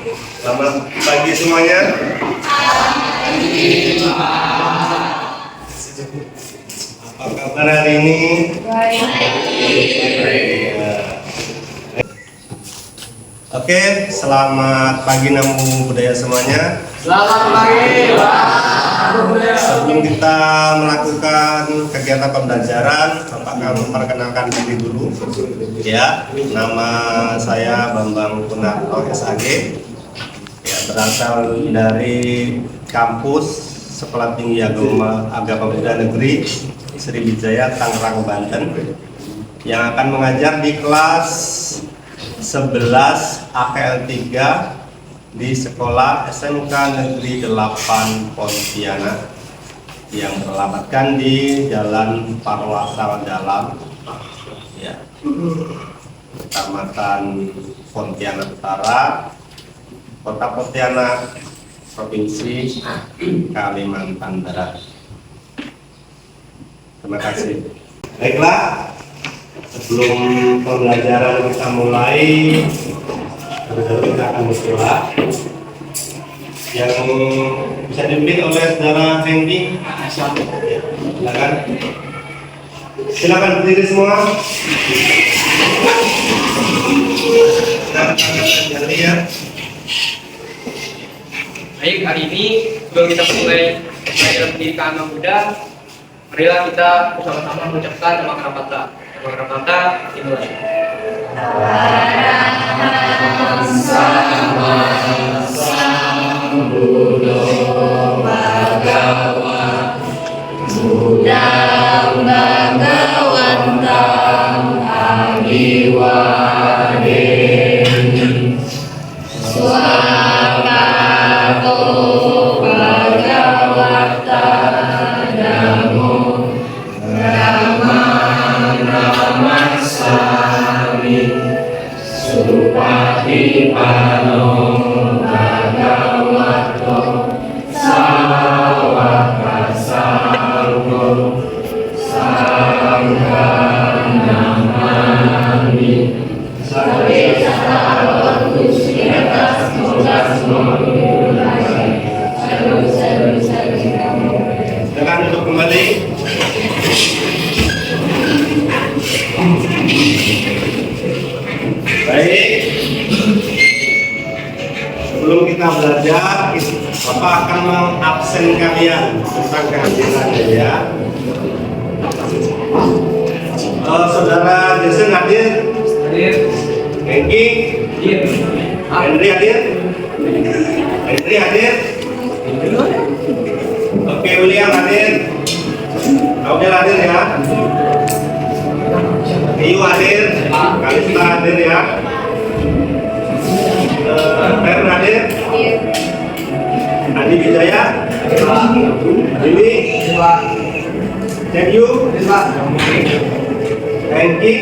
Selamat pagi semuanya. Apa kabar hari ini? Baik. Oke, selamat pagi Namo Buddhaya semuanya. Selamat pagi, Pak. Sebelum kita melakukan kegiatan pembelajaran, Bapak akan memperkenalkan diri dulu. Ya, nama saya Bambang Kunarto SAG. Ya, berasal dari kampus Sekolah Tinggi Agama Buddha Negeri Sriwijaya, Tangerang, Banten, yang akan mengajar di kelas 11 AKL 3 di Sekolah SMK Negeri 8 Pontianak yang beralamatkan di Jalan Parwasal Dalam, ya, Kecamatan Pontianak Utara, Kota Pontianak, Provinsi Kalimantan Barat. Terima kasih. Baiklah, sebelum pembelajaran kita mulai, kita akan berdoa yang bisa dipimpin oleh saudara Hendy. Silakan berdiri semua. Baik, hari ini sebelum kita mulai pelajaran pendidikan anak muda, marilah kita bersama-sama mengucapkan nama Karamata. Nama Karamata dimulai. Silakan untuk kembali. Baik, sebelum kita belajar, Bapak akan mengabsen kalian tentang kehadirannya, ya. Saudara Jason hadir? Hadir. Hengki? Hadir. Henry hadir? Henry hadir? Oke, William hadir? Audel hadir, ya? Iyu hadir? Kalista hadir, ya? Fern hadir? Adi Wijaya? Dewi? Cekyu? Hengki?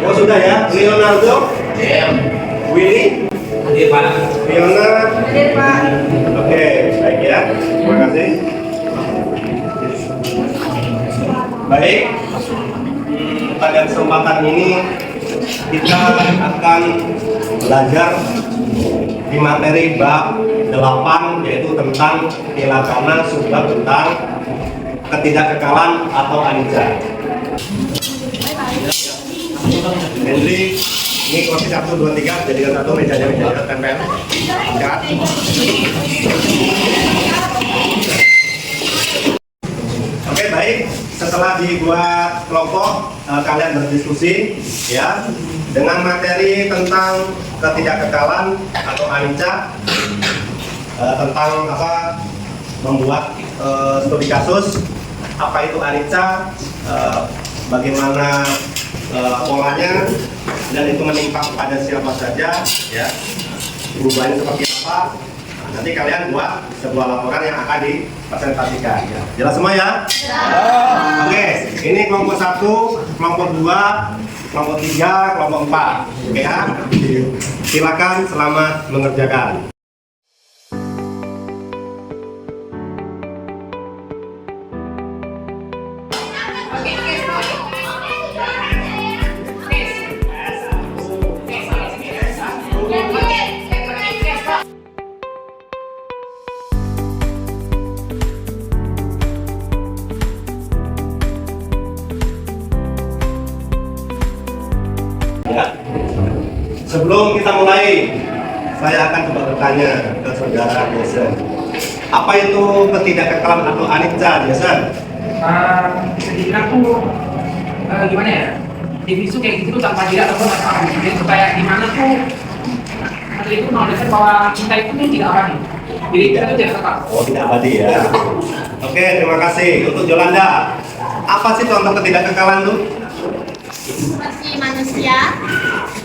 Oh, sudah, ya? Leonardo? Willy? Hadir, Pak. Fiona? Hadir, Pak. Oke, baik, ya. Terima kasih. Baik, pada kesempatan ini kita akan belajar di materi bab 8, yaitu tentang Tilakana, subbab tentang ketidakkekalan atau anicca. Henry, ini kursi 1, 2, 3, jadikan satu mejanya tempel. Ya. Oke, baik. Setelah dibuat kelompok, kalian berdiskusi, ya, dengan materi tentang ketidakkekalan atau anicca, tentang apa membuat studi kasus, apa itu anicca, bagaimana polanya, dan itu menimpa pada siapa saja, ya, perubahannya seperti apa. Nanti kalian buat sebuah laporan yang akan dipresentasikan, ya. Jelas semua, ya? Oke, ini kelompok 1, kelompok 2, kelompok 3, kelompok 4. Oke, ya? Silakan, selamat mengerjakan. Ya. Sebelum kita mulai, saya akan coba bertanya ke saudara Jason. Apa itu ketidakkekalan atau anicca, Jason? Bisa dibilang tuh gimana ya, definisi kayak gitu tuh tanpa tidak ataupun tanpa jadi supaya gimana tuh atau itu menunjukkan bahwa cinta itu tuh tidak abadi, jadi kita tuh tidak kekal. Oh, tidak abadi ya. Oke, terima kasih. Untuk Yolanda, apa sih contoh ketidakkekalan tuh? Seperti manusia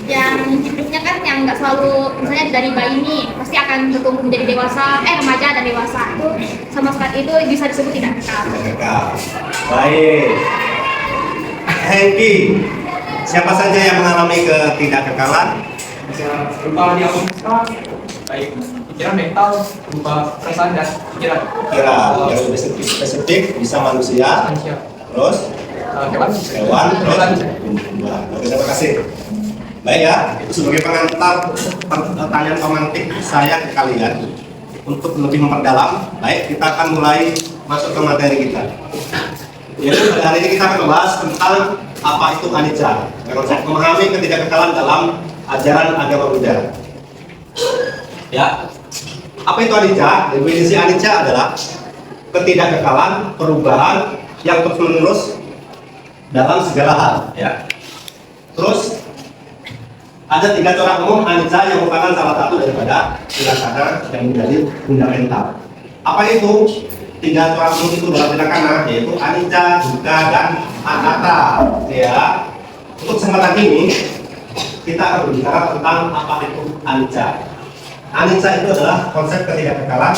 yang hidupnya kan yang nggak selalu, misalnya dari bayi ini pasti akan bertumbuh menjadi dewasa, remaja dan dewasa, itu sama sekali itu bisa disebut tidak kekal. Kekal. Baik. Hengki, siapa saja yang mengalami ketidakkekalan? Bisa berupa dia baik pikiran, mental, berupa perasaan dan pikiran. Kira yang lebih spesifik bisa manusia, Manusia, terus hewan, hewan, terus tumbuhan. Oke, terima kasih. Baik ya, itu sebagai pengantar pertanyaan pemantik saya ke kalian untuk lebih memperdalam. Baik, kita akan mulai masuk ke materi kita. Yaitu pada hari ini kita akan membahas tentang apa itu anicca, konsep memahami ketidakkekalan dalam ajaran agama Buddha. Ya, apa itu anicca? Definisi anicca adalah ketidakkekalan, perubahan yang terus-menerus dalam segala hal. Ya. Terus ada 3 corak umum anicca yang merupakan salah satu daripada tirakana yang menjadi fundamental. Apa itu 3 corak umum itu dalam tirakana? Yaitu anicca, dukkha, dan anatta. Ya. Untuk kesempatan ini kita akan berbicara tentang apa itu anicca. Anicca itu adalah konsep ketidakkekalan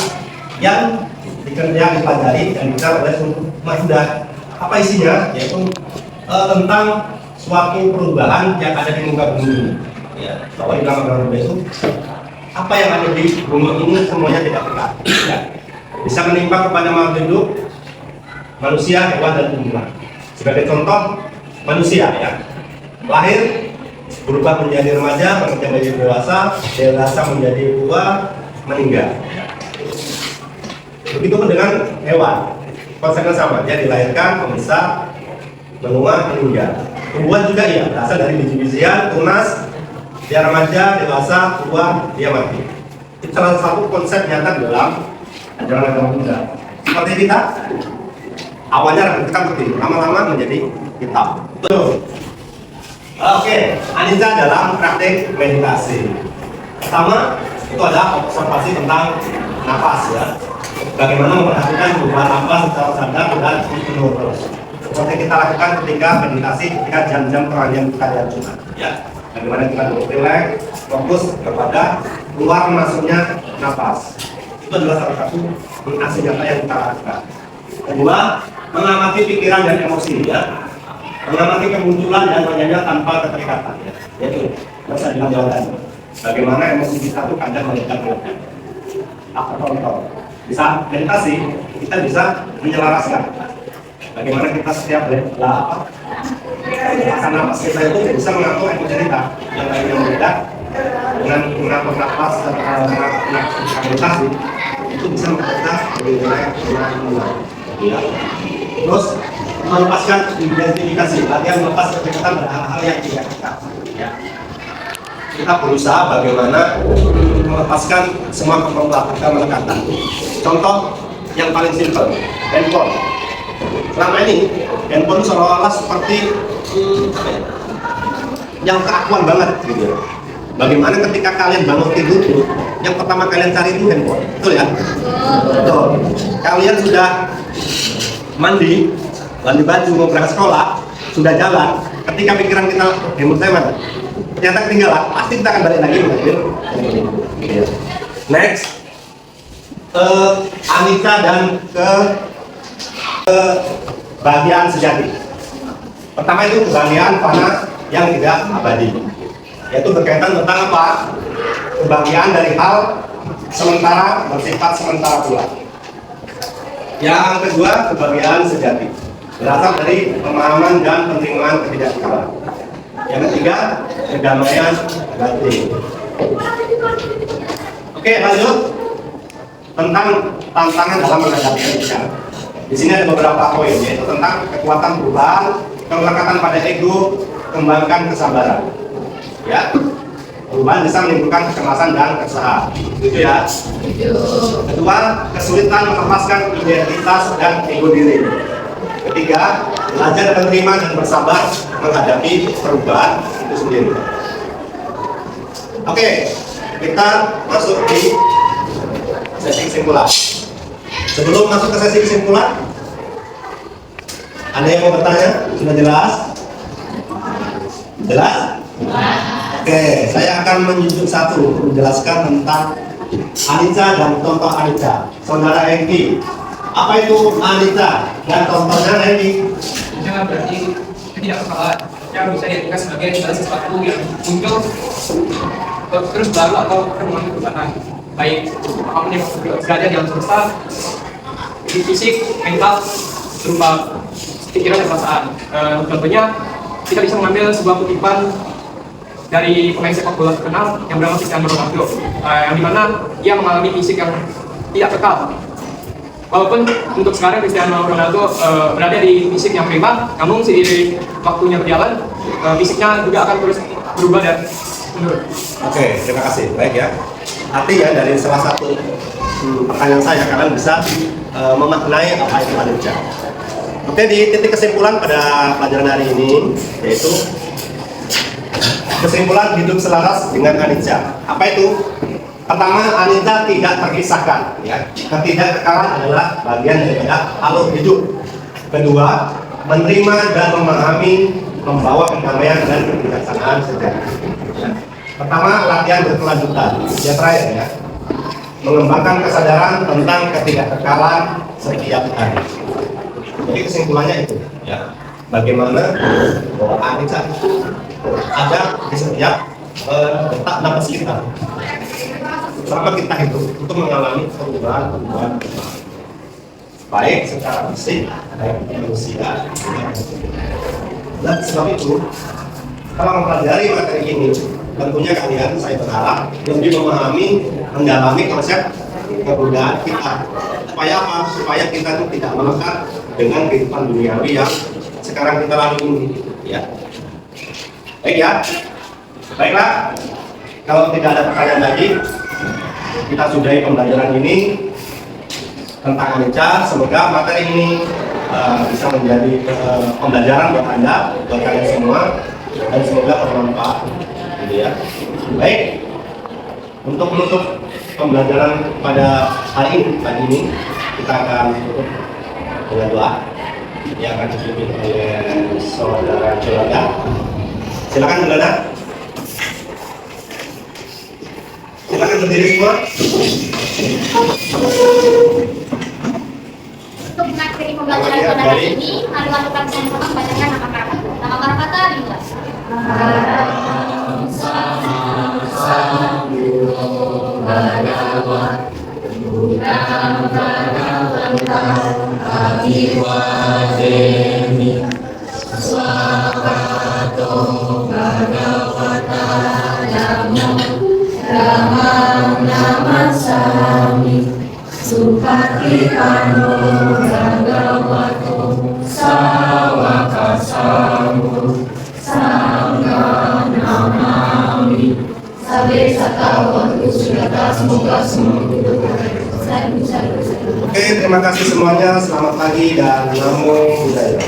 yang dipelajari dan dibicarakan oleh seluruh umat Buddha. Apa isinya? Yaitu tentang suatu perubahan yang ada di muka bumi. Ya, bahwa di dalam agama Buddha itu apa yang ada di bumi ini semuanya tidak kekal. Ya. Bisa menimpa kepada makhluk hidup, manusia, hewan, dan tumbuhan. Sebagai contoh, manusia ya, lahir berubah menjadi remaja, bekerja menjadi dewasa menjadi tua, meninggal. Begitupun dengan hewan, konsepnya sama, dia dilahirkan, membesar, menua, meninggal. Tumbuhan juga iya, berasal dari biji-bijian, tunas, dia remaja, dewasa, tua, dia mati. Itu salah satu konsep nyata dalam ajaran agama Buddha. Seperti kita, awalnya kita seperti itu, lama-lama menjadi hitam. Betul. Oke, anicca dalam praktik meditasi. Pertama, itu adalah observasi tentang nafas ya. Bagaimana memperhatikan perubahan nafas secara sadar dan terus-menerus. Seperti kita lakukan ketika meditasi, ketika jam-jam peralihan kita diajukan. Ya, bagaimana kita relax, fokus kepada keluar masuknya nafas. Itu adalah salah satu meditasi nyata yang kita lakukan. Kedua, mengamati pikiran dan emosi ya. Mengamati kemunculan dan menyanyi tanpa keterikatan ya. Yaitu bisa dengan jawaban. Bagaimana emosi kita tuh kadang meledak-ledak. Apa contoh? Bisa meditasi, kita bisa menyelaraskan. Bagaimana kita setiap apa? Melaksanakan nafas kita itu bisa mengatur emosi kita yang lainnya meledak dengan mengatur nafas serta meditasi itu bisa membuat kita lebih relax, ya. Terus melepaskan identifikasi, latihan melepas keterikatan pada hal-hal yang tidak kita. Ya. Kita berusaha bagaimana melepaskan semua melekatan. Contoh yang paling simpel, handphone. Selama ini handphone seolah-olah seperti yang keakuan banget gitu. Bagaimana ketika kalian bangun tidur, yang pertama kalian cari itu handphone, betul ya? Betul. Kalian sudah mandi baju mau berangkat sekolah, sudah jalan. Ketika pikiran kita handphone saya mana? Ternyata ketinggalan, pasti kita akan balik lagi mengambil. Next, anicca dan kebahagiaan sejati. Pertama itu kebahagiaan fana yang tidak abadi, yaitu berkaitan tentang apa? Kebahagiaan dari hal sementara, bersifat sementara pula. Yang kedua, kebahagiaan sejati, berasal dari pemahaman dan penerimaan ketidakkekalan. Yang ketiga, kedamaian batin. Oke, lanjut tentang tantangan dalam menghadapi anicca. Di sini ada beberapa poin, yaitu tentang kekuatan perubahan, kemelekatan pada ego, kembangkan kesabaran. Ya, perubahan bisa menimbulkan kecemasan dan keresahan. Gitu ya. Kedua, kesulitan melepaskan identitas dan ego diri. Ketiga, belajar menerima dan bersabar menghadapi perubahan itu sendiri. Oke, kita masuk di sesi kesimpulan. Sebelum masuk ke sesi kesimpulan, ada yang mau bertanya? Sudah jelas? Jelas? Oke, saya akan menunjuk satu menjelaskan tentang Anica dan contoh Anica. Saudara Eki, apa itu Anica dan contohnya Eki? Jangan berarti ketidakkesalaan yang bisa diartikan sebagai sesuatu yang muncul terus baru atau mengalami perubahan, baik apapun yang berada di alam semesta, di fisik, mental, berupa pikiran dan perasaan. Contohnya, kita bisa mengambil sebuah kutipan dari pemain sepak bola terkenal yang bernama Cristiano Ronaldo, yang dimana ia mengalami fisik yang tidak kekal. Walaupun untuk sekarang Cristiano Ronaldo berada di fisik yang prima, namun seiring waktunya berjalan, fisiknya juga akan terus berubah dan menurun. Oke, terima kasih. Baik ya. Artinya dari salah satu pertanyaan saya, kalian bisa memaknai apa itu Anica. Oke, di titik kesimpulan pada pelajaran hari ini, yaitu kesimpulan hidup selaras dengan Anica. Apa itu? Pertama, Anica tidak terpisahkan. Ya. Ketidakkekalan adalah bagian daripada alur hidup. Kedua, menerima dan memahami membawa kedamaian dan kebijaksanaan sejati. Ya. Pertama, latihan berkelanjutan. Yang terakhir ya, mengembangkan kesadaran tentang ketidakkekalan setiap hari. Jadi kesimpulannya itu, ya, bagaimana bahwa Anica itu ada di setiap detak nafas kita. Selama kita hidup untuk mengalami perubahan, baik secara fisik, baik manusia. Dan sebab itu, kalau mempelajari materi ini, tentunya kalian, saya berharap lebih memahami, mendalami konsep kebudayaan kita. Supaya apa? Supaya kita itu tidak melekat dengan kehidupan duniawi yang sekarang kita lalui ini. Ya. Baik ya. Baiklah. Kalau tidak ada pertanyaan lagi, kita sudahi pembelajaran ini tentang Anica. Semoga materi ini bisa menjadi pembelajaran buat Anda, buat kalian semua, dan semoga bermanfaat. Gitu ya. Baik. Untuk menutup pembelajaran pada hari ini, kita akan tutup dengan doa yang akan dipimpin oleh saudara Jolanda. Silakan Jolanda. Silakan berdiri semua. Untuk materi pembelajaran pada hari ini, mari lakukan sama-sama membacakan nama kata. Nama kata dimulai. Supati Anu Bhagavato Sawaka Sambu Sangha Namami Sabe Satawantu Sudata semoga semua Oke, terima kasih semuanya. Selamat pagi dan namo buddhaya.